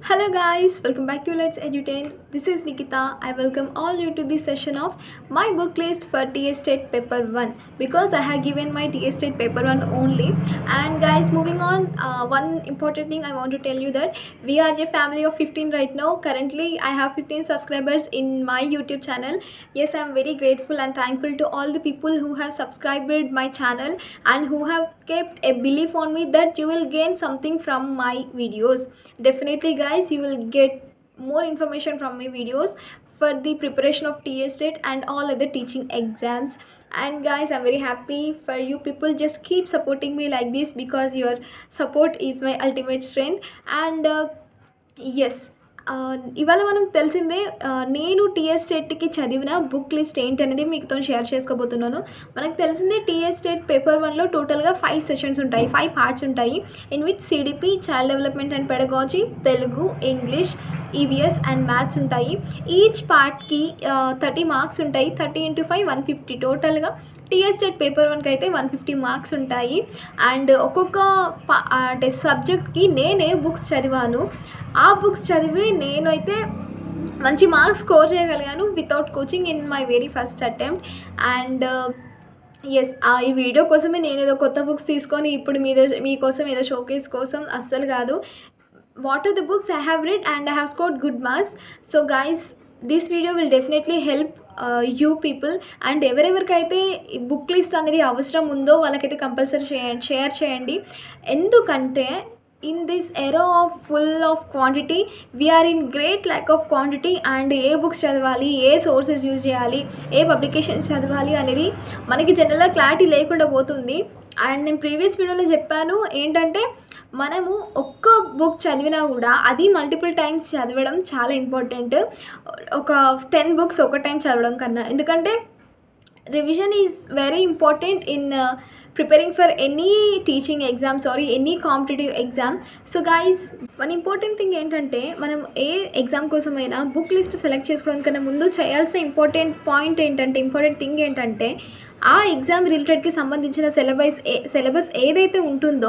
Hello guys, welcome back to Let's Edutain. This is Nikita. I welcome all you to this session of my book list for TS State Paper 1 because I have given my TS State Paper 1 only. And guys, moving on, one important thing I want to tell you that we are a family of 15 right now. Currently, I have 15 subscribers in my YouTube channel. Yes, I am very grateful and thankful to all the people who have subscribed my channel and who have kept a belief on me that you will gain something from my videos. Definitely guys, you will get more information from my videos for the preparation of TS State and all other teaching exams. And guys, I'm very happy for you people. Just keep supporting me like this because your support is my ultimate strength. And yes, ఇవాళ మనం తెలిసిందే. నేను TS స్టేట్కి చదివిన book list ఏంటి అనేది మీతో share చేసుకోబోతున్నాను. మనకు తెలిసిందే టీఎస్ స్టేట్ పేపర్ 1లో టోటల్గా 5 సెషన్స్ ఉంటాయి, 5 పార్ట్స్ ఉంటాయి. In which CDP, child development and pedagogy, Telugu, English, EVS and maths ఉంటాయి. ఈచ్ పార్ట్కి 30 మార్క్స్ ఉంటాయి. 30 × 5 150. టోటల్గా టీఎస్ స్టేట్ పేపర్ 1కి అయితే 150 మార్క్స్ ఉంటాయి. అండ్ ఒక్కొక్క అంటే సబ్జెక్ట్కి నేనే బుక్స్ చదివాను. ఆ బుక్స్ చదివి నేనైతే మంచి మార్క్స్ స్కోర్ చేయగలిగాను without coaching in my very first attempt. And yes, ఈ వీడియో కోసమే నేను ఏదో కొత్త బుక్స్ తీసుకొని ఇప్పుడు మీకోసం ఏదో షోకేస్ కోసం అస్సలు కాదు. What are the books I have read and I have scored good marks. So guys, this video will definitely help you people. And ఎవరెవరికైతే ఈ బుక్ లిస్ట్ అనేది అవసరం ఉందో వాళ్ళకైతే కంపల్సరీ షేర్ చేయండి. ఎందుకంటే in this era of full of quantity we're in great lack of quantity. And ఏ books చదవాలి, ఏ సోర్సెస్ యూజ్ చేయాలి, ఏ పబ్లికేషన్స్ చదవాలి అనేది మనకి జనరల్గా క్లారిటీ లేకుండా పోతుంది. అండ్ నేను ప్రీవియస్ వీడియోలో చెప్పాను ఏంటంటే మనము ఒక్క బుక్ చదివినా కూడా అది మల్టిపుల్ టైమ్స్ చదవడం చాలా ఇంపార్టెంట్, ఒక 10 బుక్స్ ఒక టైం చదవడం కన్నా. ఎందుకంటే revision is very important in preparing for any teaching exams or any competitive exam. So guys, one important thing ఏంటంటే మనం ఏ ఎగ్జామ్ కోసమైనా బుక్ లిస్ట్ సెలెక్ట్ చేసుకోవడానికన్నా ముందు చేయాల్సిన ఇంపార్టెంట్ థింగ్ ఏంటంటే ఆ ఎగ్జామ్ రిలేటెడ్కి సంబంధించిన సిలబస్ ఏదైతే ఉంటుందో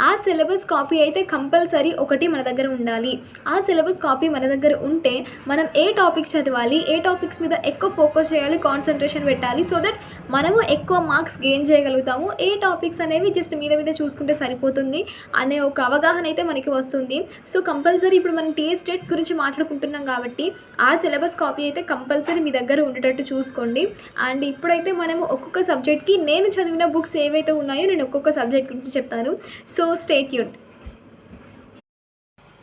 ఆ సిలబస్ కాపీ అయితే కంపల్సరీ ఒకటి మన దగ్గర ఉండాలి. ఆ సిలబస్ కాపీ మన దగ్గర ఉంటే మనం ఏ టాపిక్స్ చదవాలి, ఏ టాపిక్స్ మీద ఎక్కువ ఫోకస్ చేయాలి, కాన్సన్ట్రేషన్ పెట్టాలి, సో దట్ మనము ఎక్కువ మార్క్స్ గెయిన్ చేయగలుగుతాము. ఏ టాపిక్స్ అనేవి జస్ట్ మీద చూసుకుంటే సరిపోతుంది అనే ఒక అవగాహన అయితే మనకి వస్తుంది. సో కంపల్సరీ ఇప్పుడు మనం టీఎస్ స్టేట్ గురించి మాట్లాడుకుంటున్నాం కాబట్టి ఆ సిలబస్ కాపీ అయితే కంపల్సరీ మీ దగ్గర ఉండేటట్టు చూసుకోండి. అండ్ ఇప్పుడైతే మనము ఒక్కొక్క సబ్జెక్ట్కి నేను చదివిన బుక్స్ ఏవైతే ఉన్నాయో నేను ఒక్కొక్క సబ్జెక్ట్ గురించి చెప్తాను. So stay tuned.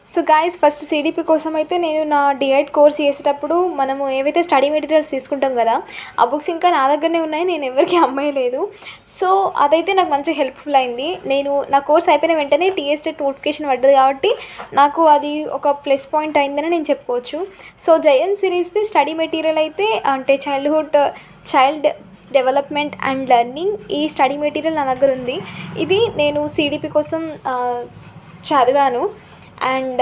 So guys, first CDP కోసం అయితే నేను నా డిఎడ్ కోర్స్ చేసేటప్పుడు మనము ఏవైతే స్టడీ మెటీరియల్స్ తీసుకుంటాం కదా ఆ బుక్స్ ఇంకా నా దగ్గరనే ఉన్నాయి, నేను ఎవరికి అమ్మేయలేదు. సో అదైతే నాకు మంచి హెల్ప్ఫుల్ అయింది. నేను నా కోర్స్ అయిపోయిన వెంటనే టీఎస్ స్టేట్ నోటిఫికేషన్ పడ్డది కాబట్టి నాకు అది ఒక ప్లస్ పాయింట్ అయిందని నేను చెప్పుకోవచ్చు. సో జయం సిరీస్ది స్టడీ మెటీరియల్ అయితే అంటే చైల్డ్ డెవలప్మెంట్ అండ్ లెర్నింగ్, ఈ స్టడీ మెటీరియల్ నా దగ్గర ఉంది. ఇది నేను సిడిపి కోసం చదివాను. అండ్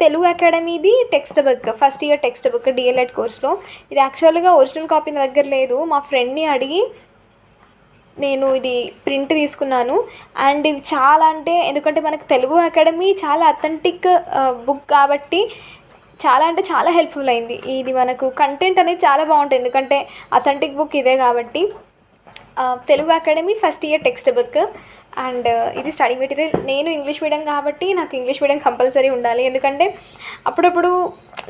తెలుగు అకాడమీది text book, first year text book DElEd కోర్స్లో. ఇది యాక్చువల్గా ఒరిజినల్ కాపీ నా దగ్గర లేదు, మా ఫ్రెండ్ని అడిగి నేను ఇది ప్రింట్ తీసుకున్నాను. అండ్ ఇది చాలా ఎందుకంటే మనకు తెలుగు అకాడమీ చాలా అథెంటిక్ బుక్ కాబట్టి చాలా హెల్ప్ఫుల్ అయింది. ఇది మనకు కంటెంట్ అనేది చాలా బాగుంటుంది ఎందుకంటే అథెంటిక్ బుక్ ఇదే కాబట్టి. Telugu academy first year text book. And ఇది స్టడీ మెటీరియల్. నేను ఇంగ్లీష్ మీడియం కాబట్టి నాకు ఇంగ్లీష్ మీడియం కంపల్సరీ ఉండాలి, ఎందుకంటే అప్పుడప్పుడు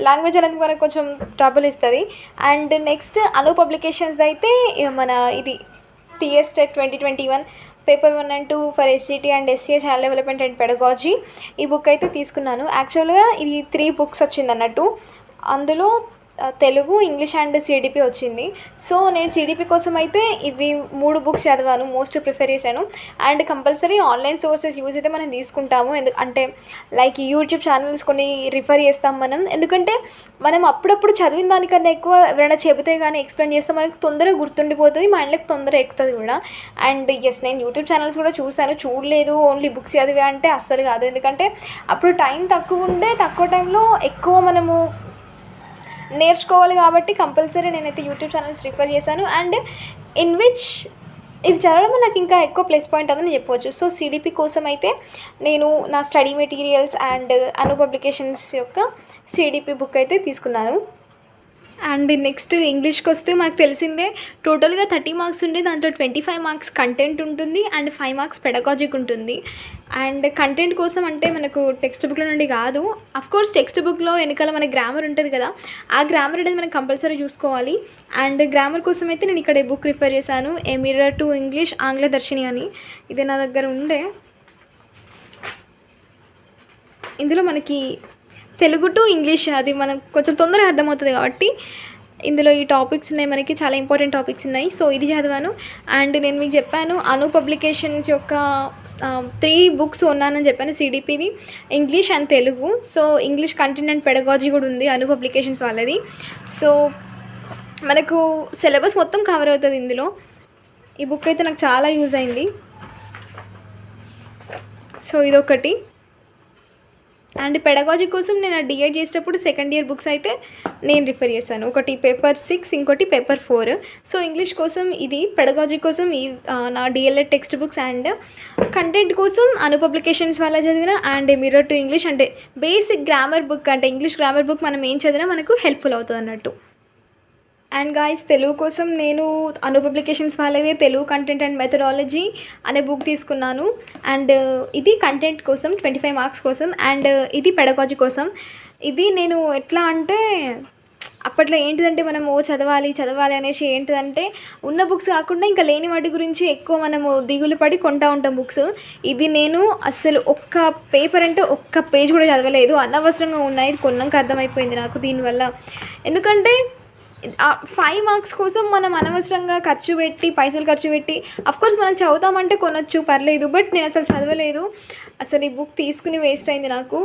లాంగ్వేజ్ అనేది మనకు కొంచెం ట్రబుల్ ఇస్తుంది. అండ్ నెక్స్ట్ అను పబ్లికేషన్స్ అయితే మన ఇది TS state 2021 paper 1 and 2 for SCT and SCA child development and pedagogy. ఈ బుక్ అయితే తీసుకున్నాను. యాక్చువల్గా ఇది 3 బుక్స్ వచ్చింది అన్నట్టు, అందులో తెలుగు, ఇంగ్లీష్ అండ్ సిడిపి వచ్చింది. సో నేను సిడిపి కోసం అయితే ఇవి 3 బుక్స్ చదివాను, మోస్ట్ ప్రిఫర్ చేశాను. And compulsory online sources use అయితే మనం తీసుకుంటాము, అంటే లైక్ యూట్యూబ్ ఛానల్స్ కొన్ని రిఫర్ చేస్తాం మనం. ఎందుకంటే మనం అప్పుడప్పుడు చదివిన దానికన్నా ఎక్కువ ఎవరైనా చెబితే కానీ ఎక్స్ప్లెయిన్ చేస్తే మనకు తొందరగా గుర్తుండిపోతుంది, మైండ్లోకి తొందరగా ఎక్కుతుంది కూడా. అండ్ ఎస్, నేను యూట్యూబ్ ఛానల్స్ కూడా చూడలేదు, ఓన్లీ బుక్స్ చదివే అంటే అస్సలు కాదు. ఎందుకంటే అప్పుడు టైం తక్కువ ఉండే, తక్కువ టైంలో ఎక్కువ మనము నేర్చుకోవాలి కాబట్టి కంపల్సరీ నేనైతే యూట్యూబ్ ఛానల్స్ రిఫర్ చేశాను. అండ్ ఇన్ విచ్ ఇది చదవడం నాకు ఇంకా ఎక్కువ ప్లస్ పాయింట్ అని చెప్పవచ్చు. సో సిడిపి కోసం అయితే నేను నా study materials and Anu publications యొక్క సిడిపి బుక్ అయితే తీసుకున్నాను. అండ్ నెక్స్ట్ ఇంగ్లీష్కి వస్తే మనకు తెలిసిందే, టోటల్గా 30 మార్క్స్ ఉండే దాంట్లో 25 మార్క్స్ కంటెంట్ ఉంటుంది అండ్ 5 మార్క్స్ పెడగాజిక్ ఉంటుంది. అండ్ కంటెంట్ కోసం అంటే మనకు టెక్స్ట్ బుక్లో నుండి కాదు, అఫ్కోర్స్ టెక్స్ట్ బుక్లో వెనకాల మన గ్రామర్ ఉంటుంది కదా, ఆ గ్రామర్ అనేది మనం కంపల్సరీ చూసుకోవాలి. అండ్ గ్రామర్ కోసం అయితే నేను ఇక్కడ బుక్ రిఫర్ చేశాను, ఏ మిర్రర్ టు ఇంగ్లీష్ ఆంగ్ల దర్శిని అని. ఇది నా దగ్గర ఉండే. ఇందులో మనకి తెలుగు టు ఇంగ్లీష్ అది మనకు కొంచెం తొందరగా అర్థమవుతుంది కాబట్టి ఇందులో ఈ టాపిక్స్ ఉన్నాయి, మనకి చాలా ఇంపార్టెంట్ టాపిక్స్ ఉన్నాయి. సో ఇది చదివాను. అండ్ నేను మీకు చెప్పాను అను పబ్లికేషన్స్ యొక్క 3 బుక్స్ ఉన్నానని చెప్పాను, సిడిపిది, English and Telugu. So English content and pedagogy కూడా ఉంది అను పబ్లికేషన్స్ వాళ్ళది. సో మనకు సిలబస్ మొత్తం కవర్ అవుతుంది ఇందులో. ఈ బుక్ అయితే నాకు చాలా యూజ్ అయింది. సో ఇదొకటి. అండ్ పెడగాజీ కోసం నేను డిఎడ్ చేసేటప్పుడు సెకండ్ ఇయర్ బుక్స్ అయితే నేను రిఫర్ చేశాను, ఒకటి పేపర్ 6, ఇంకోటి పేపర్ 4. సో ఇంగ్లీష్ కోసం ఇది, పెడగాజీ కోసం ఈ నా DElEd text books, and content కోసం అను పబ్లికేషన్స్ వల్ల చదివిన అండ్ మిర్రర్ టు ఇంగ్లీష్ అంటే బేసిక్ గ్రామర్ బుక్, అంటే ఇంగ్లీష్ గ్రామర్ బుక్ మనం ఏం చదివినా మనకు హెల్ప్ఫుల్ అవుతుంది అన్నట్టు. అండ్ గాయస్ తెలుగు కోసం నేను అను పబ్లికేషన్స్ వాళ్ళదే తెలుగు కంటెంట్ అండ్ మెథడాలజీ అనే బుక్ తీసుకున్నాను. అండ్ ఇది కంటెంట్ కోసం 25 మార్క్స్ కోసం, అండ్ ఇది పెడగాజీ కోసం. ఇది నేను ఎట్లా అంటే అప్పట్లో ఏంటిదంటే మనము చదవాలి అనేసి ఏంటిదంటే ఉన్న బుక్స్ కాకుండా ఇంకా లేని వాటి గురించి ఎక్కువ మనము దిగులు పడి కొంటూ ఉంటాం బుక్స్. ఇది నేను అస్సలు ఒక్క పేపర్ అంటే ఒక్క పేజ్ కూడా చదవలేదు, అనవసరంగా ఉన్నాయి. ఇది కొన్నాక అర్థమైపోయింది నాకు దీనివల్ల. ఎందుకంటే 5 మార్క్స్ కోసం మనం అనవసరంగా పైసలు ఖర్చు పెట్టి అఫ్కోర్స్ మనం చదువుతామంటే కొనొచ్చు, పర్లేదు. బట్ నేను అసలు చదవలేదు, అసలు ఈ బుక్ తీసుకుని వేస్ట్ అయింది నాకు.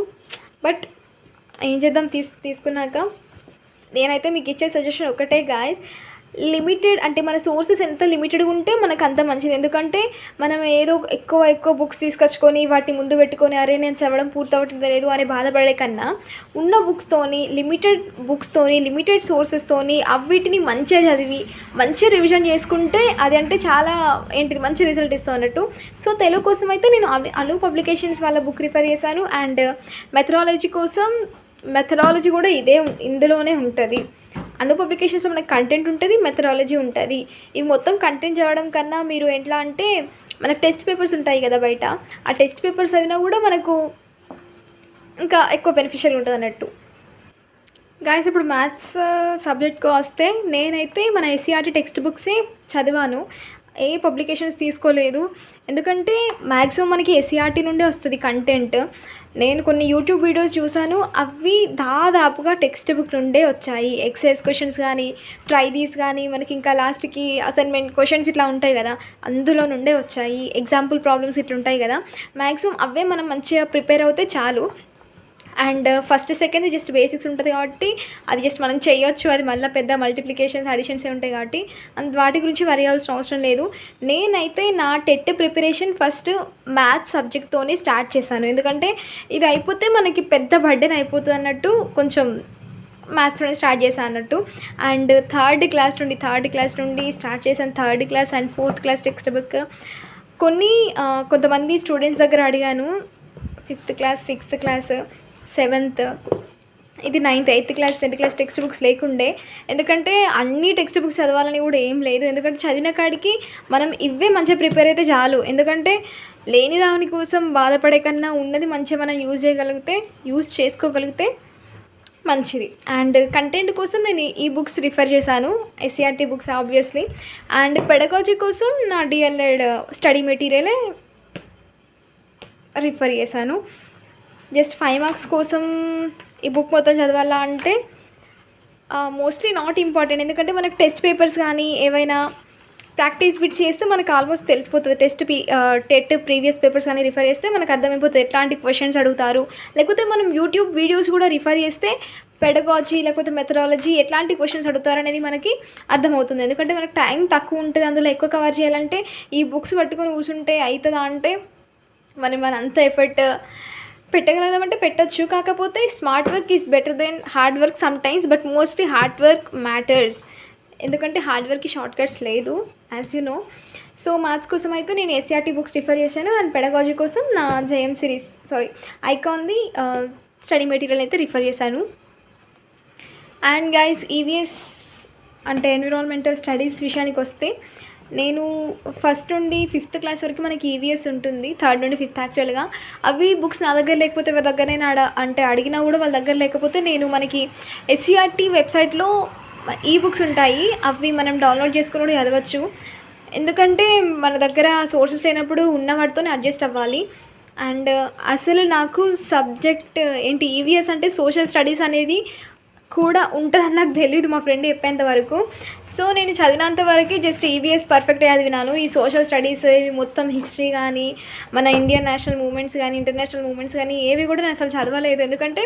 బట్ ఏం చేద్దాం, తీసుకున్నాక నేనైతే మీకు ఇచ్చే సజెషన్ ఒకటే గాయస్, లిమిటెడ్ అంటే మన సోర్సెస్ ఎంత లిమిటెడ్గా ఉంటే మనకు అంత మంచిది. ఎందుకంటే మనం ఏదో ఎక్కువ బుక్స్ తీసుకొచ్చుకొని వాటిని ముందు పెట్టుకొని అరే నేను చదవడం పూర్తవట్లేదు అని బాధపడే కన్నా ఉన్న బుక్స్తోని లిమిటెడ్ సోర్సెస్తోని అవిటిని మంచిగా చదివి మంచిగా రివిజన్ చేసుకుంటే అది అంటే చాలా మంచి రిజల్ట్ ఇస్తాం అన్నట్టు. సో తెలుగు కోసం అయితే నేను అను పబ్లికేషన్స్ వాళ్ళ బుక్ రిఫర్ చేశాను. అండ్ మెథడాలజీ కూడా ఇందులోనే ఉంటుంది. అను పబ్లికేషన్స్లో మనకి కంటెంట్ ఉంటుంది, మెథడాలజీ ఉంటుంది. ఇవి మొత్తం కంటెంట్ చదవడం కన్నా మీరు ఎట్లా అంటే మనకు టెస్ట్ పేపర్స్ ఉంటాయి కదా బయట, ఆ టెస్ట్ పేపర్స్ అయినా కూడా మనకు ఇంకా ఎక్కువ బెనిఫిషియల్ ఉంటుంది అన్నట్టు. గాయస్ ఇప్పుడు మ్యాథ్స్ సబ్జెక్ట్కి వస్తే నేనైతే మన ఎస్సీఆర్టీ టెక్స్ట్ బుక్సే చదివాను, ఏ పబ్లికేషన్స్ తీసుకోలేదు. ఎందుకంటే మ్యాక్సిమం మనకి ఎస్సీఆర్టీ నుండే వస్తుంది కంటెంట్. నేను కొన్ని యూట్యూబ్ వీడియోస్ చూసాను, అవి దాదాపుగా టెక్స్ట్ బుక్ నుండే వచ్చాయి. ఎక్సైజ్ క్వశ్చన్స్ కానీ, ట్రైదీస్ కానీ, మనకి ఇంకా లాస్ట్కి అసైన్మెంట్ క్వశ్చన్స్ ఇట్లా ఉంటాయి కదా, అందులో నుండే వచ్చాయి. ఎగ్జాంపుల్ ప్రాబ్లమ్స్ ఇట్లా ఉంటాయి కదా, మ్యాక్సిమం అవే మనం మంచిగా ప్రిపేర్ అవుతే చాలు. And first second just basics ఉంటుంది కాబట్టి అది జస్ట్ మనం చేయొచ్చు, అది మళ్ళీ పెద్ద మల్టిప్లికేషన్స్ అడిషన్స్ ఉంటాయి కాబట్టి వాటి గురించి వరియాల్సిన అవసరం లేదు. నేనైతే నా టెట్ ప్రిపరేషన్ ఫస్ట్ మ్యాథ్స్ సబ్జెక్ట్తోనే స్టార్ట్ చేశాను, ఎందుకంటే ఇది అయిపోతే మనకి పెద్ద బర్డెన్ అయిపోతుంది అన్నట్టు కొంచెం మ్యాథ్స్తోనే స్టార్ట్ చేశాను అన్నట్టు. అండ్ థర్డ్ క్లాస్ నుండి స్టార్ట్ చేశాను, 3rd class and 4th class text book. కొంతమంది స్టూడెంట్స్ దగ్గర అడిగాను, 5th class, 6th class, 7th, ఇది 9th, 8th class, 10th class text books లేకుండే. ఎందుకంటే అన్ని టెక్స్ట్ బుక్స్ చదవాలని కూడా ఏం లేదు, ఎందుకంటే చదివిన కాడికి మనం ఇవే మంచిగా ప్రిపేర్ అయితే చాలు. ఎందుకంటే లేని దాని కోసం బాధపడే కన్నా ఉన్నది మంచిగా మనం యూజ్ చేసుకోగలిగితే మంచిది. అండ్ కంటెంట్ కోసం నేను ఈ బుక్స్ రిఫర్ చేశాను, SCERT books obviously. And pedagogy కోసం నా డిఎల్ఎడ్ స్టడీ మెటీరియలే రిఫర్ చేశాను. జస్ట్ 5 మార్క్స్ కోసం ఈ బుక్ మొత్తం చదవాలా అంటే మోస్ట్లీ నాట్ ఇంపార్టెంట్. ఎందుకంటే మనకు టెస్ట్ పేపర్స్ కానీ ఏవైనా ప్రాక్టీస్ బిట్స్ చేస్తే మనకు ఆల్మోస్ట్ తెలిసిపోతుంది. టెట్ ప్రీవియస్ పేపర్స్ కానీ రిఫర్ చేస్తే మనకు అర్థమైపోతుంది ఎట్లాంటి క్వశ్చన్స్ అడుగుతారు. లేకపోతే మనం యూట్యూబ్ వీడియోస్ కూడా రిఫర్ చేస్తే పెడగాజీ లేకపోతే మెథడాలజీ ఎట్లాంటి క్వశ్చన్స్ అడుగుతారు అనేది మనకి అర్థమవుతుంది. ఎందుకంటే మనకు టైం తక్కువ ఉంటుంది, అందులో ఎక్కువ కవర్ చేయాలంటే ఈ బుక్స్ పట్టుకొని కూర్చుంటే అవుతుందా అంటే మనం అంత ఎఫర్ట్ పెట్టగలదామంటే పెట్టచ్చు. కాకపోతే smart work is better then hard work some times, but mostly hard work matters. ఎందుకంటే హార్డ్ వర్క్కి షార్ట్ కట్స్ లేదు, as you know. So maths కోసం అయితే నేను ఎస్సీఆర్టీ బుక్స్ రిఫర్ చేశాను అండ్ పెడగాజీ కోసం నా జేఎం సిరీస్ ఐకాన్ది స్టడీ మెటీరియల్ అయితే రిఫర్ చేశాను. అండ్ గైస్ ఈవీఎస్ అంటే ఎన్విరాన్మెంటల్ స్టడీస్ విషయానికి వస్తే నేను ఫస్ట్ నుండి 5th క్లాస్ వరకు మనకి ఈవీఎస్ ఉంటుంది, 3rd నుండి 5th యాక్చువల్గా. అవి బుక్స్ నా దగ్గర లేకపోతే వాళ్ళ దగ్గర నేను అంటే అడిగినా కూడా వాళ్ళ దగ్గర లేకపోతే నేను మనకి ఎస్సీఆర్టీ వెబ్సైట్లో ఈ బుక్స్ ఉంటాయి, అవి మనం డౌన్లోడ్ చేసుకుని కూడా చదవచ్చు. ఎందుకంటే మన దగ్గర సోర్సెస్ లేనప్పుడు ఉన్న వాటితోనే అడ్జస్ట్ అవ్వాలి. అండ్ అసలు నాకు సబ్జెక్ట్ ఏంటి ఈవీఎస్ అంటే సోషల్ స్టడీస్ అనేది కూడా ఉంటుందని నాకు తెలీదు మా ఫ్రెండ్ చెప్పేంత వరకు. సో నేను చదివినంత వరకు జస్ట్ ఈవీఎస్ పర్ఫెక్ట్గా చదివినాను. ఈ సోషల్ స్టడీస్ ఇవి మొత్తం హిస్టరీ కానీ మన ఇండియన్ నేషనల్ మూమెంట్స్ కానీ ఇంటర్నేషనల్ మూమెంట్స్ కానీ ఏవి కూడా నేను అసలు చదవలేదు. ఎందుకంటే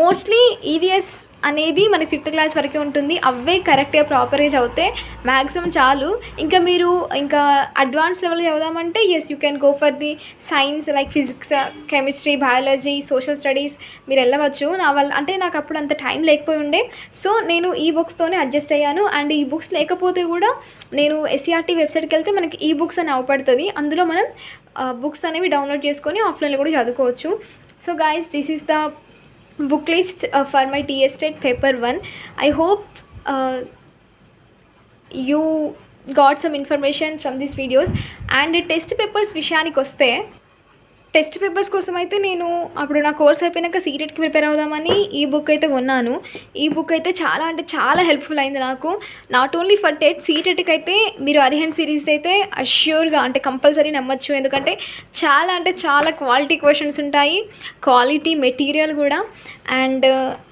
మోస్ట్లీ ఈవీఎస్ అనేది మనకి 5th క్లాస్ వరకే ఉంటుంది, అవే కరెక్ట్గా ప్రాపర్గా చదివితే మ్యాక్సిమం చాలు. ఇంకా మీరు ఇంకా అడ్వాన్స్ లెవెల్ చదువుదామంటే you can go for the science like physics, chemistry, biology, social studies మీరు వెళ్ళవచ్చు. నా వల్ల అంటే నాకు అప్పుడు అంత టైం లేకపోయి ఉండే, సో నేను ఈ బుక్స్తోనే అడ్జస్ట్ అయ్యాను. అండ్ ఈ బుక్స్ లేకపోతే కూడా నేను ఎస్సీఆర్టీ వెబ్సైట్కి వెళ్తే మనకి ఈ బుక్స్ అని అవపడుతుంది, అందులో మనం బుక్స్ అనేవి డౌన్లోడ్ చేసుకొని ఆఫ్లైన్లో కూడా చదువుకోవచ్చు. So guys this is the book list for my TS State paper 1. I hope you got some information from these videos. And test papers విషయానికి వస్తే టెస్ట్ పేపర్స్ కోసం అయితే నేను అప్పుడు నా కోర్స్ అయిపోయినాక సీటెట్కి ప్రిపేర్ అవుదామని ఈ బుక్ అయితే కొన్నాను. ఈ బుక్ అయితే చాలా అంటే చాలా హెల్ప్ఫుల్ అయింది నాకు. నాట్ ఓన్లీ ఫర్ టెట్, సీటెట్కి అయితే మీరు అరిహంట్ సిరీస్ అయితే అష్యూర్గా అంటే కంపల్సరీ నమ్మచ్చు. ఎందుకంటే చాలా అంటే చాలా క్వాలిటీ క్వశ్చన్స్ ఉంటాయి, క్వాలిటీ మెటీరియల్ కూడా. అండ్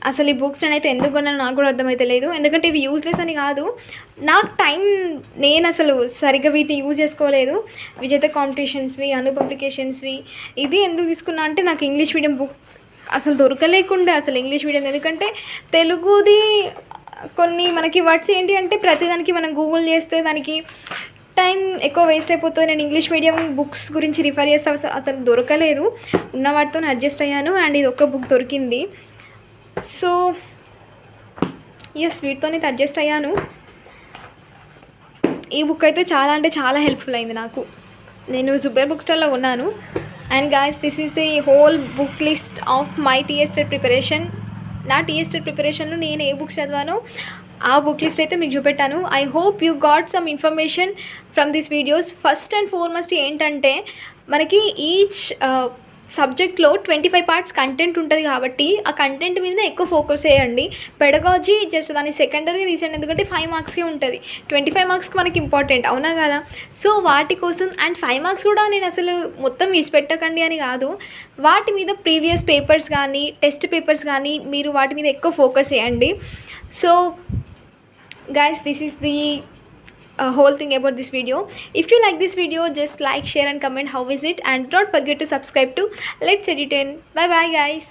అసలు ఈ బుక్స్ నేనైతే ఎందుకు కొన్నాను నాకు కూడా అర్థమైతే లేదు. ఎందుకంటే ఇవి యూజ్లెస్ అని కాదు, నాకు టైం నేను అసలు సరిగ్గా వీటిని యూజ్ చేసుకోలేదు. విజేత కాంపిటీషన్స్వి, అను పబ్లికేషన్స్వి. ఇది ఎందుకు తీసుకున్నా అంటే నాకు ఇంగ్లీష్ మీడియం బుక్స్ అసలు దొరకలేకుండే అసలు ఇంగ్లీష్ మీడియం. ఎందుకంటే తెలుగుది కొన్ని మనకి వర్డ్స్ ఏంటి అంటే ప్రతిదానికి మనం గూగుల్ చేస్తే దానికి టైం ఎక్కువ వేస్ట్ అయిపోతుంది. నేను ఇంగ్లీష్ మీడియం బుక్స్ గురించి రిఫర్ చేస్తే అసలు దొరకలేదు, ఉన్న వాటితో అడ్జస్ట్ అయ్యాను. అండ్ ఇది ఒక్క బుక్ దొరికింది, సో ఎస్ వీటితోనే అడ్జస్ట్ అయ్యాను. ఈ బుక్ అయితే చాలా అంటే చాలా హెల్ప్ఫుల్ అయింది నాకు. నేను జుబేర్ బుక్ స్టాల్లో ఉన్నాను. And guys this is the whole book list of my TS TET preparation. నా టీఎస్ టెట్ ప్రిపరేషన్లో నేను ఏ బుక్స్ చదివానో ఆ బుక్ లిస్ట్ అయితే మీకు చూపెట్టాను. I hope you got some information from these videos. First and foremost ఏంటంటే మనకి ఈచ్ సబ్జెక్ట్లో 25 పార్ట్స్ కంటెంట్ ఉంటుంది కాబట్టి ఆ కంటెంట్ మీదనే ఎక్కువ ఫోకస్ చేయండి. పెడగాజీ జస్ట్ దాన్ని సెకండరీగా తీసేయండి, ఎందుకంటే 5 మార్క్స్కే ఉంటుంది. 25 మార్క్స్కి మనకి ఇంపార్టెంట్, అవునా కదా? సో వాటి కోసం అండ్ 5 మార్క్స్ కూడా నేను అసలు మొత్తం తీసి పెట్టకండి అని కాదు, వాటి మీద ప్రీవియస్ పేపర్స్ కానీ టెస్ట్ పేపర్స్ కానీ మీరు వాటి మీద ఎక్కువ ఫోకస్ చేయండి. So guys, this is the whole thing about this video. If you like this video, just like, share and comment how is it, and don't forget to subscribe to Let's Edit In. Bye bye guys.